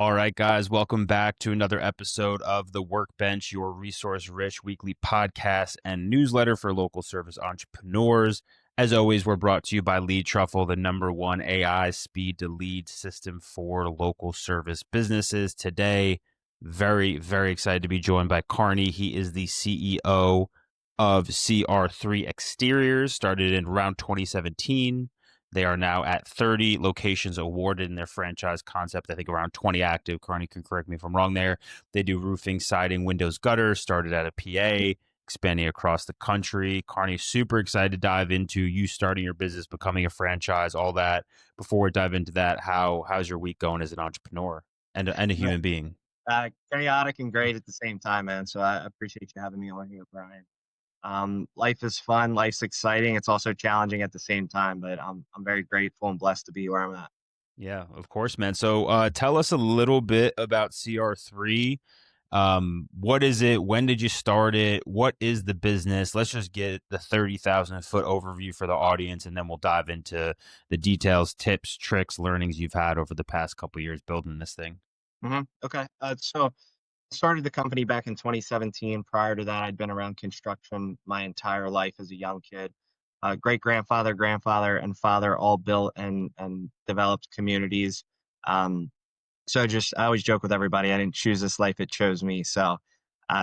All right, guys, welcome back to another episode of the Workbench, your resource rich weekly podcast and newsletter for local service entrepreneurs. As always, we're brought to you by Lead Truffle, the number one AI speed to lead system for local service businesses. Today, very excited to be joined by Carnie. He is the CEO of CR3 Exteriors, started in around 2017. They are now at 30 locations awarded in their franchise concept. I think around 20 active. Carney can correct me if I'm wrong there. They do roofing, siding, windows, gutters, started at a PA, expanding across the country. Carney's super excited to dive into you starting your business, becoming a franchise, all that. Before we dive into that, how's your week going as an entrepreneur and a Right. human being? Chaotic and great at the same time, man. So I appreciate you having me on here, Brian. Life is fun, life's exciting. It's also challenging at the same time, but I'm very grateful and blessed to be where I'm at. Yeah, of course, man. So tell us a little bit about CR3. What is it? When did you start it? What is the business? Let's just get the 30,000 foot overview for the audience, and then we'll dive into the details, tips, tricks, learnings you've had over the past couple of years building this thing. Okay. So I started the company back in 2017. Prior to that, I'd been around construction my entire life as a young kid. Great grandfather, grandfather, and father all built and developed communities. Um, So just I always joke with everybody, I didn't choose this life, it chose me. So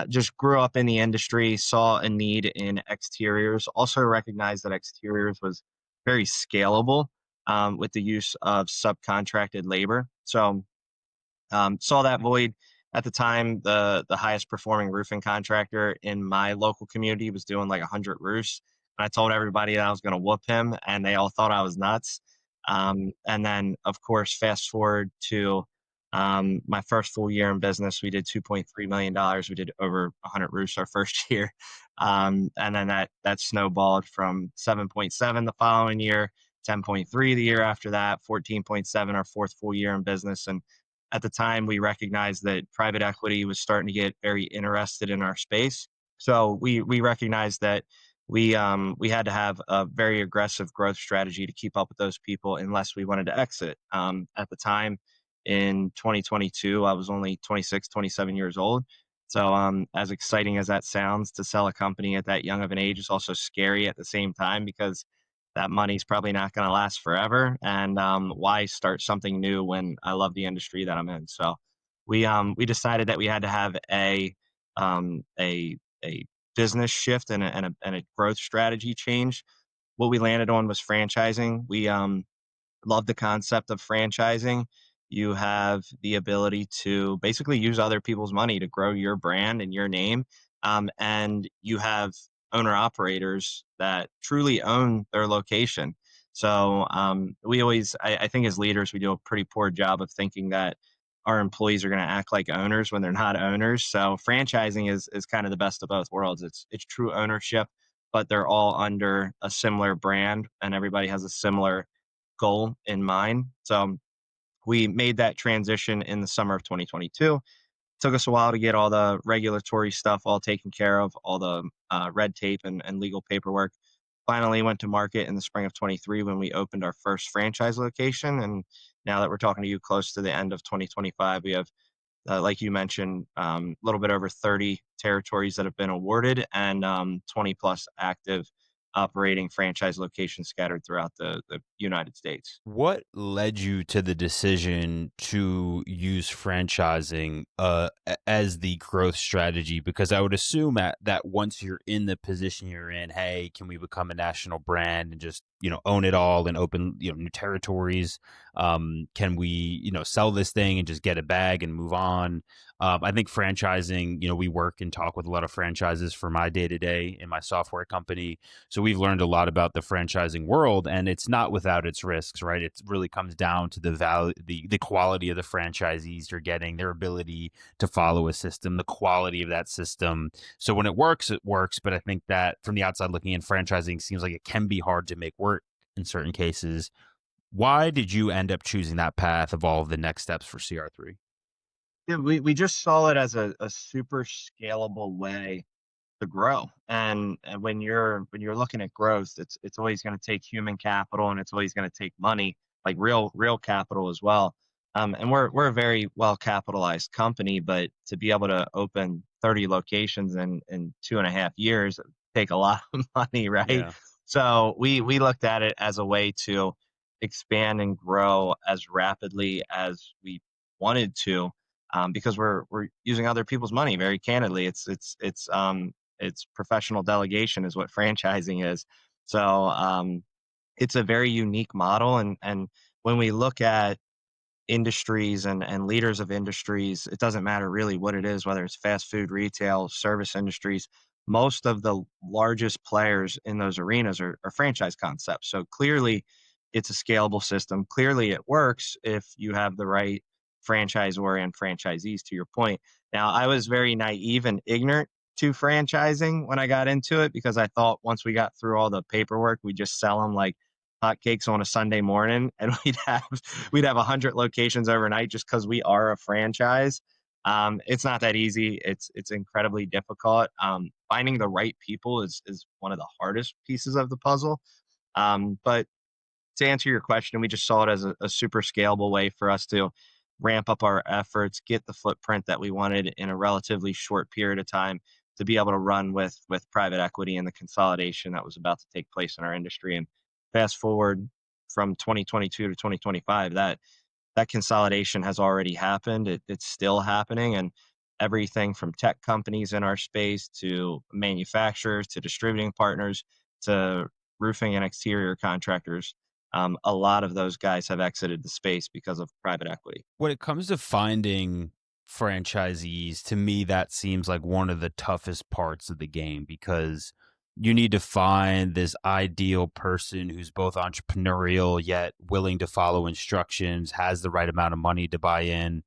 just grew up in the industry, saw a need in exteriors, also recognized that exteriors was very scalable with the use of subcontracted labor. So saw that void at the time. The highest performing roofing contractor in my local community was doing like 100 roofs. And I told everybody that I was going to whoop him, and they all thought I was nuts. And then, of course, fast forward to my first full year in business, we did $2.3 million. We did over 100 roofs our first year, and then that snowballed from 7.7 the following year, 10.3 the year after that, 14.7 our fourth full year in business, and at the time we recognized that private equity was starting to get very interested in our space. So we recognized that we had to have a very aggressive growth strategy to keep up with those people unless we wanted to exit. At the time in 2022, I was only 26, 27 years old. So as exciting as that sounds, to sell a company at that young of an age is also scary at the same time because that money's probably not going to last forever. And why start something new when I love the industry that I'm in? So we decided that we had to have um, a a business shift and a growth strategy change. What we landed on was franchising. We love the concept of franchising. You have the ability to basically use other people's money to grow your brand and your name. And you have owner operators that truly own their location. So I think as leaders, we do a pretty poor job of thinking that our employees are going to act like owners when they're not owners. So franchising is kind of the best of both worlds. It's true ownership, but they're all under a similar brand, and everybody has a similar goal in mind. So we made that transition in the summer of 2022. Took us a while to get all the regulatory stuff all taken care of, all the red tape and legal paperwork. Finally went to market in the spring of 23 when we opened our first franchise location. And now that we're talking to you close to the end of 2025, we have, like you mentioned, a little bit over 30 territories that have been awarded and 20 plus active operating franchise locations scattered throughout the United States. What led you to the decision to use franchising as the growth strategy? Because I would assume that once you're in the position you're in, hey, can we become a national brand and just own it all and open new territories? Can we sell this thing and just get a bag and move on? I think franchising, we work and talk with a lot of franchises for my day to day in my software company, so we've learned a lot about the franchising world, and it's not without its risks, right? It really comes down to the value, the quality of the franchisees you're getting, their ability to follow a system, the quality of that system. So when it works. But I think that from the outside looking in, franchising seems like it can be hard to make work in certain cases. Why did you end up choosing that path of all of the next steps for CR3? Yeah, we just saw it as a super scalable way to grow. And when you're looking at growth, it's always going to take human capital and it's always going to take money, like real capital as well. And we're a very well capitalized company, but to be able to open 30 locations in 2.5 years take a lot of money, right? Yeah. So we looked at it as a way to expand and grow as rapidly as we wanted to, because we're using other people's money. Very candidly, it's professional delegation is what franchising is. So it's a very unique model, and when we look at industries and leaders of industries, it doesn't matter really what it is, whether it's fast food, retail, service industries. Most of the largest players in those arenas are franchise concepts. So clearly, it's a scalable system. Clearly, it works if you have the right franchisor and franchisees, to your point. Now, I was very naive and ignorant to franchising when I got into it because I thought once we got through all the paperwork, we just sell them like hotcakes on a Sunday morning, and we'd have 100 locations overnight just because we are a franchise. It's not that easy. It's incredibly difficult. Finding the right people is one of the hardest pieces of the puzzle. But to answer your question, we just saw it as a super scalable way for us to ramp up our efforts, get the footprint that we wanted in a relatively short period of time to be able to run with private equity and the consolidation that was about to take place in our industry. And fast forward from 2022 to 2025, that consolidation has already happened. It's still happening, and everything from tech companies in our space to manufacturers to distributing partners to roofing and exterior contractors. A lot of those guys have exited the space because of private equity. When it comes to finding franchisees, to me, that seems like one of the toughest parts of the game because you need to find this ideal person who's both entrepreneurial yet willing to follow instructions, has the right amount of money to buy in.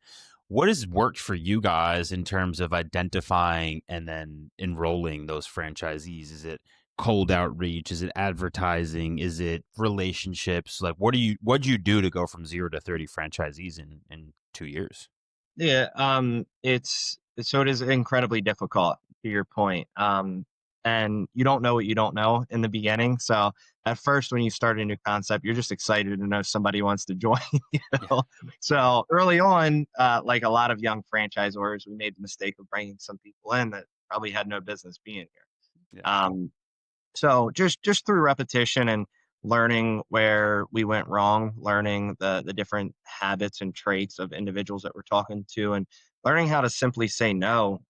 What has worked for you guys in terms of identifying and then enrolling those franchisees? Is it cold outreach? Is it advertising? Is it relationships? Like what do you do to go from 0 to 30 franchisees in 2 years? Yeah, it is incredibly difficult to your point. And you don't know what you don't know in the beginning. So at first, when you start a new concept, you're just excited to know somebody wants to join. You Yeah. know? So early on, like a lot of young franchisors, we made the mistake of bringing some people in that probably had no business being here. Yeah. Um, so just through repetition and learning where we went wrong, learning the different habits and traits of individuals that we're talking to, and learning how to simply say no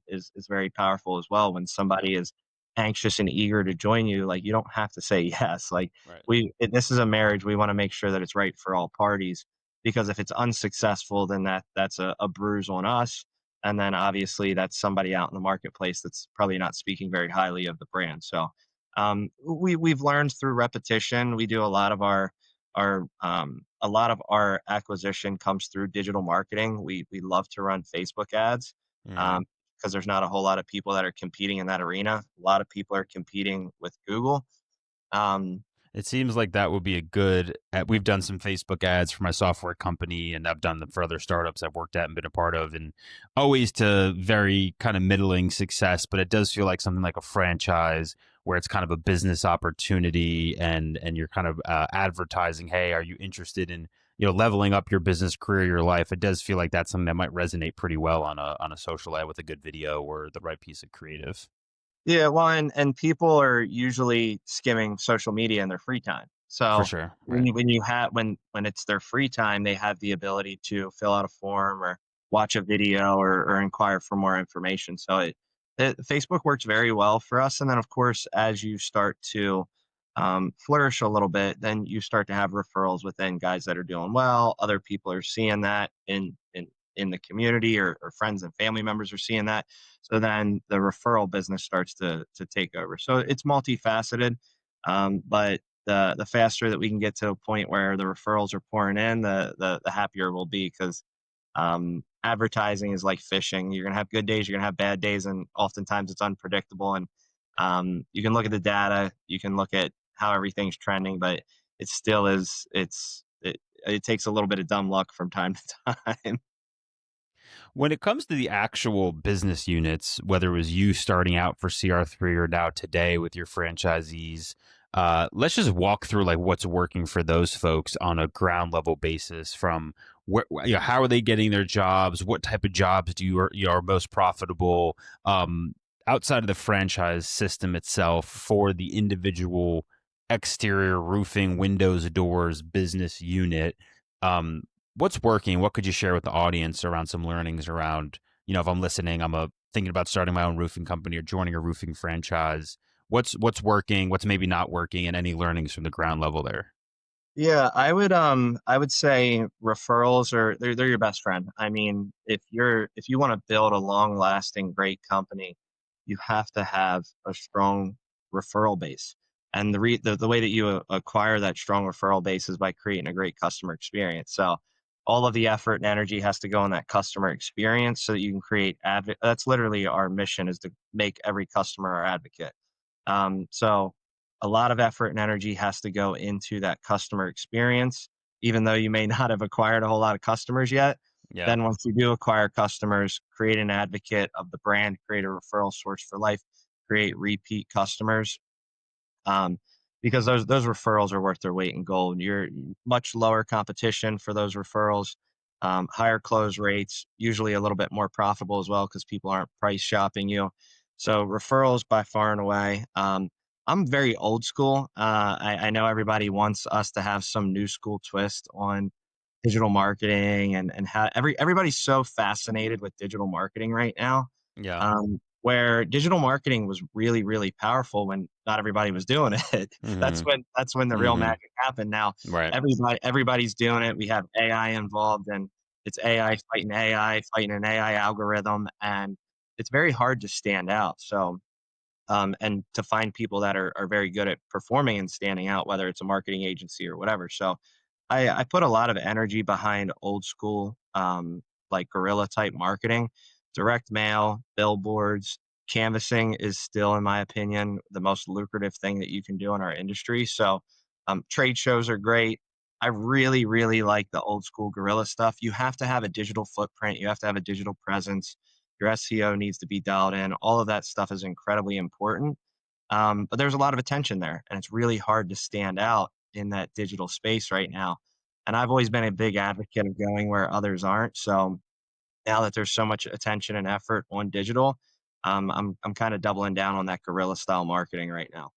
is very powerful as well. When Yeah. somebody is anxious and eager to join you, like you don't have to say yes. Like Right. this is a marriage. We want to make sure that it's right for all parties. Because if it's unsuccessful, then that's a bruise on us, and then obviously that's somebody out in the marketplace that's probably not speaking very highly of the brand. So we've learned through repetition. We do a lot of our acquisition comes through digital marketing. We love to run Facebook ads, Mm. um, because there's not a whole lot of people that are competing in that arena. A lot of people are competing with Google. Um, It seems like that would be a good. We've done some Facebook ads for my software company, and I've done them for other startups I've worked at and been a part of, and always to very kind of middling success. But it does feel like something like a franchise where it's kind of a business opportunity, and you're kind of advertising, "Hey, are you interested in leveling up your business career, your life?" It does feel like that's something that might resonate pretty well on a social ad with a good video or the right piece of creative. Yeah, well, and people are usually skimming social media in their free time. For So sure, right? when it's their free time, they have the ability to fill out a form or watch a video or inquire for more information. So Facebook works very well for us. And then of course, as you start to flourish a little bit, then you start to have referrals within guys that are doing well. Other people are seeing that in the community, or friends and family members are seeing that. So then the referral business starts to take over. So it's multifaceted, but the faster that we can get to a point where the referrals are pouring in, the happier we'll be, because advertising is like fishing. You're gonna have good days, you're gonna have bad days, and oftentimes it's unpredictable. And you can look at the data, you can look at how everything's trending, but it still is. It takes a little bit of dumb luck from time to time. When it comes to the actual business units, whether it was you starting out for CR3 or now today with your franchisees, let's just walk through like what's working for those folks on a ground level basis from how are they getting their jobs? What type of jobs you are most profitable? Um, Outside of the franchise system itself, for the individual exterior roofing, windows, doors business unit, um, what's working? What could you share with the audience around some learnings around, if I'm listening, thinking about starting my own roofing company or joining a roofing franchise. What's working? What's maybe not working? And any learnings from the ground level there? Yeah, I would say referrals are they're your best friend. I mean, if you want to build a long-lasting great company, you have to have a strong referral base. And the way that you acquire that strong referral base is by creating a great customer experience. So all of the effort and energy has to go in that customer experience so that you can create that's literally our mission, is to make every customer our advocate. So a lot of effort and energy has to go into that customer experience, even though you may not have acquired a whole lot of customers yet. Yeah. Then once you do acquire customers, create an advocate of the brand, create a referral source for life, create repeat customers, um, because those referrals are worth their weight in gold. You're much lower competition for those referrals, higher close rates, usually a little bit more profitable as well because people aren't price shopping you. So referrals by far and away. I'm very old school. I know everybody wants us to have some new school twist on digital marketing, and how everybody's so fascinated with digital marketing right now, Yeah. where digital marketing was really, really powerful when not everybody was doing it. Mm-hmm. That's when the real Mm-hmm. magic happened. Now Right. everybody's doing it. We have AI involved, and it's AI fighting an AI algorithm, and it's very hard to stand out. So and to find people that are very good at performing and standing out, whether it's a marketing agency or whatever. So I put a lot of energy behind old school, like guerrilla type marketing, direct mail, billboards. Canvassing is still, in my opinion, the most lucrative thing that you can do in our industry. So trade shows are great. I really, really like the old school guerrilla stuff. You have to have a digital footprint. You have to have a digital presence. Your SEO needs to be dialed in. All of that stuff is incredibly important. But there's a lot of attention there, and it's really hard to stand out in that digital space right now. And I've always been a big advocate of going where others aren't. So now that there's so much attention and effort on digital, I'm kind of doubling down on that guerrilla style marketing right now.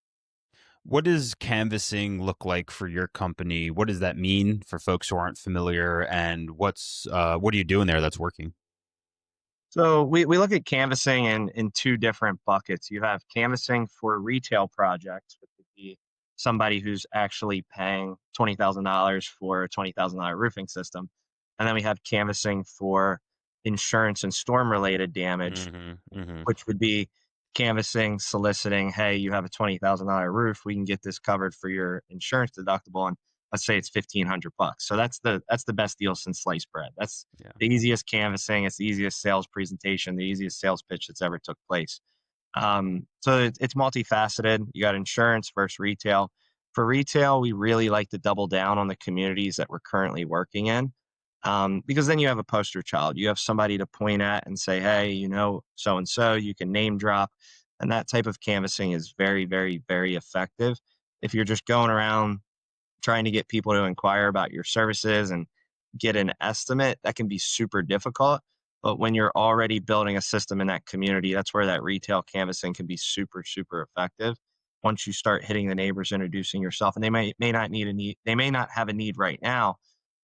What does canvassing look like for your company? What does that mean for folks who aren't familiar? And what are you doing there that's working? So we look at canvassing in two different buckets. You have canvassing for retail projects, which would be somebody who's actually paying $20,000 for a $20,000 roofing system. And then we have canvassing for insurance and storm related damage, Mm-hmm. Mm-hmm. which would be canvassing, soliciting, hey, you have a $20,000 roof, we can get this covered for your insurance deductible, and let's say it's 1,500 bucks. So that's the best deal since sliced bread. That's Yeah. the easiest canvassing, it's the easiest sales presentation, the easiest sales pitch that's ever took place. So it's multifaceted. You got insurance versus retail. For retail, we really like to double down on the communities that we're currently working in, because then you have a poster child. You have somebody to point at and say, hey, so and so, you can name drop. And that type of canvassing is very, very, very effective. If you're just going around trying to get people to inquire about your services and get an estimate, that can be super difficult. But when you're already building a system in that community, that's where that retail canvassing can be super, super effective. Once you start hitting the neighbors, introducing yourself, and they may not need a need, they may not have a need right now,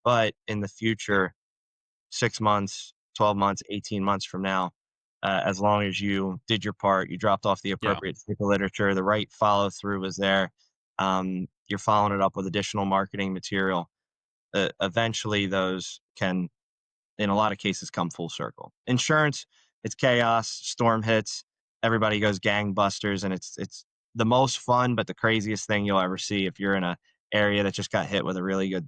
but in the future, 6 months, 12 months, 18 months from now, as long as you did your part, you dropped off the Yeah. appropriate stick of literature, the right follow through was there, you're following it up with additional marketing material. Eventually, those can, in a lot of cases, come full circle. Insurance, it's chaos, storm hits, everybody goes gangbusters, and it's the most fun, but the craziest thing you'll ever see if you're in a area that just got hit with a really good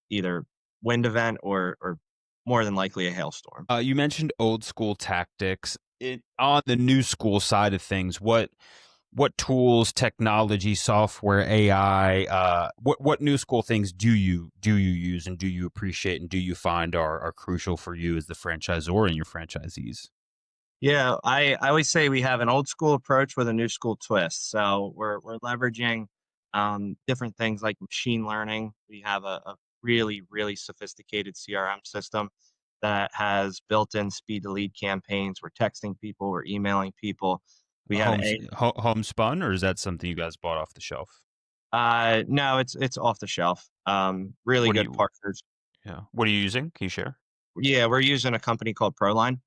either wind event or more than likely a hailstorm. You mentioned old school tactics. On the new school side of things, what tools, technology, software, AI, what new school things do you use and do you appreciate and do you find are crucial for you as the franchisor and your franchisees? Yeah, I always say we have an old school approach with a new school twist. So we're leveraging different things like machine learning. We have a really, really sophisticated CRM system that has built-in speed to lead campaigns. We're texting people, we're emailing people. We have a Homespun, or is that something you guys bought off the shelf? no, it's off the shelf. Really What do good you partners. Yeah. What are you using? Can you share? Yeah, we're using a company called Proline.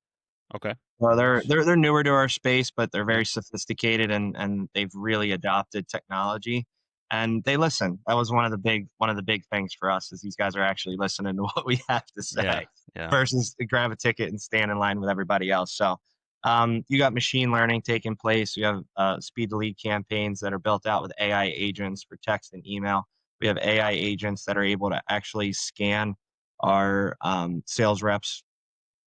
Okay. Well, they're Nice. they're they're newer to our space, but they're Yeah. very sophisticated and they've really adopted technology and they listen. That was one of the big things for us is these guys are actually listening to what we have to Yeah. say Yeah. versus to grab a ticket and stand in line with everybody else. So you got machine learning taking place. You have speed to lead campaigns that are built out with AI agents for text and email. We have AI agents that are able to actually scan our sales reps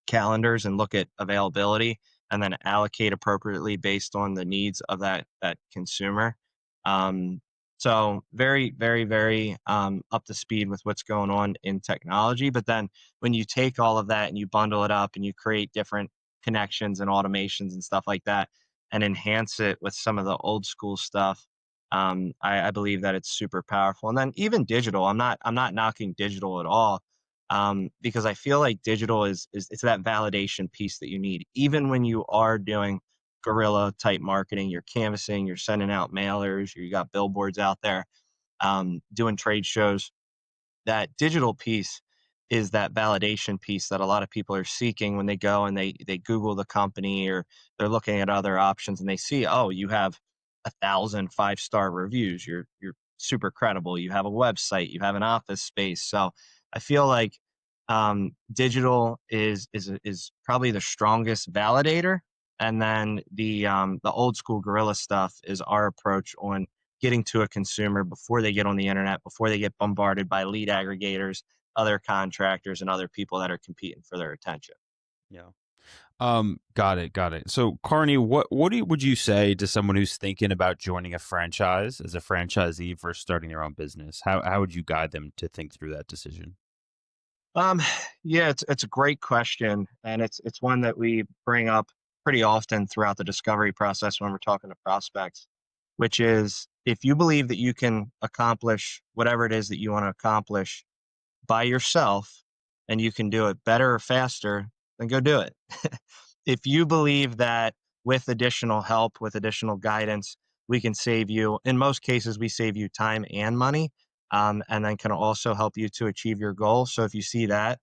calendars and look at availability and then allocate appropriately based on the needs of that consumer. Um, so very, very, very up to speed with what's going on in technology. But then when you take all of that and you bundle it up and you create different connections and automations and stuff like that and enhance it with some of the old school stuff, I believe that it's super powerful. And then even digital, I'm not knocking digital at all because I feel like digital is it's that validation piece that you need. Even when you are doing guerrilla type marketing, you're canvassing, you're sending out mailers, you got billboards out there, doing trade shows that digital piece is that validation piece that a lot of people are seeking when they go and they Google the company or they're looking at other options and they see, oh, you have 1,000 5-star reviews. You're super credible. You have a website. You have an office space. So I feel like digital is probably the strongest validator, and then the old school guerrilla stuff is our approach on getting to a consumer before they get on the internet, before they get bombarded by lead aggregators, other contractors, and other people that are competing for their attention. Yeah. Got it, got it. So, Carney, would you say to someone who's thinking about joining a franchise as a franchisee versus starting their own business? How would you guide them to think through that decision? Um, yeah, it's a great question, and it's one that we bring up pretty often throughout the discovery process when we're talking to prospects, which is if you believe that you can accomplish whatever it is that you want to accomplish by yourself and you can do it better or faster, then go do it. If you believe that with additional help, with additional guidance, we can save you, in most cases, we save you time and money, and then can also help you to achieve your goal. So if you see that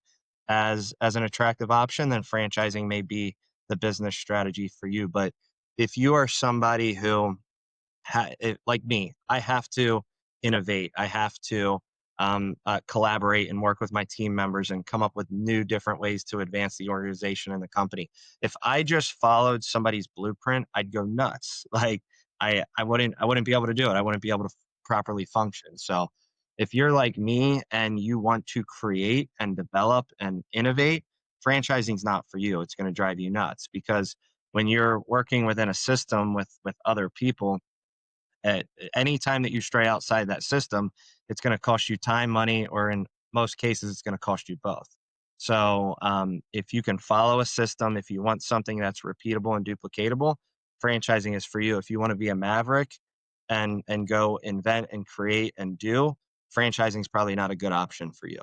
as an attractive option, then franchising may be the business strategy for you. But if you are somebody who like me, I have to innovate. I have to collaborate and work with my team members and come up with new, different ways to advance the organization and the company. If I just followed somebody's blueprint, I'd go nuts. Like I wouldn't be able to do it. I wouldn't be able to properly function. So, if you're like me and you want to create and develop and innovate, franchising is not for you. It's going to drive you nuts because when you're working within a system with other people at any time that you stray outside that system, it's going to cost you time, money, or in most cases, it's going to cost you both. So, if you can follow a system, if you want something that's repeatable and duplicatable, franchising is for you. If you want to be a maverick and go invent and create and do, franchising is probably not a good option for you.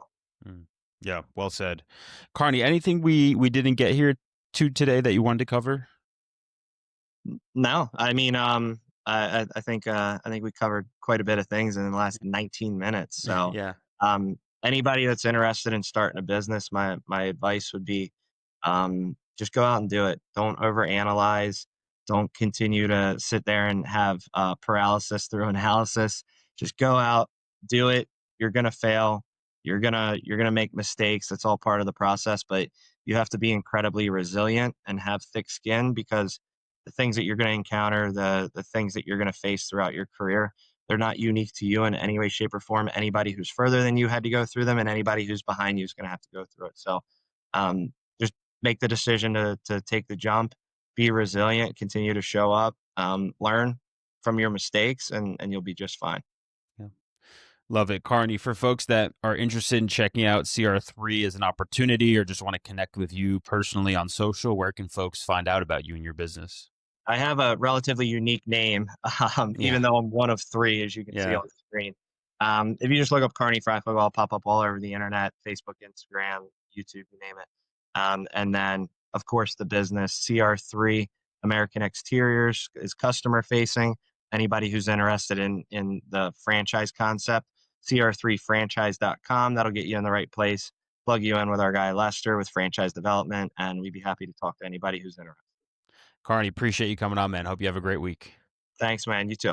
Mm. Yeah, well said. Carney, anything we didn't get here to today that you wanted to cover? No, I mean, I think we covered quite a bit of things in the last 19 minutes. So, Yeah. anybody that's interested in starting a business, my advice would be, just go out and do it. Don't overanalyze. Don't continue to sit there and have paralysis through analysis. Just go out, do it. You're gonna fail. You're gonna make mistakes. That's all part of the process. But you have to be incredibly resilient and have thick skin because the things that you're going to encounter, the things that you're going to face throughout your career, they're not unique to you in any way, shape, or form. Anybody who's further than you had to go through them, and anybody who's behind you is going to have to go through it. So, just make the decision to take the jump, be resilient, continue to show up, learn from your mistakes, and you'll be just fine. Yeah. Love it. Carney, for folks that are interested in checking out CR3 as an opportunity or just want to connect with you personally on social, where can folks find out about you and your business? I have a relatively unique name, Yeah. even though I'm one of three, as you can see Yeah. on the screen. If you just look up Carnie Fryfogle, I'll pop up all over the internet, Facebook, Instagram, YouTube, you name it. And then, of course, the business CR3 American Exteriors is customer facing. Anybody who's interested in the franchise concept, cr3franchise.com. That'll get you in the right place. Plug you in with our guy Lester with franchise development, and we'd be happy to talk to anybody who's interested. Carney, appreciate you coming on, man. Hope you have a great week. Thanks, man. You too.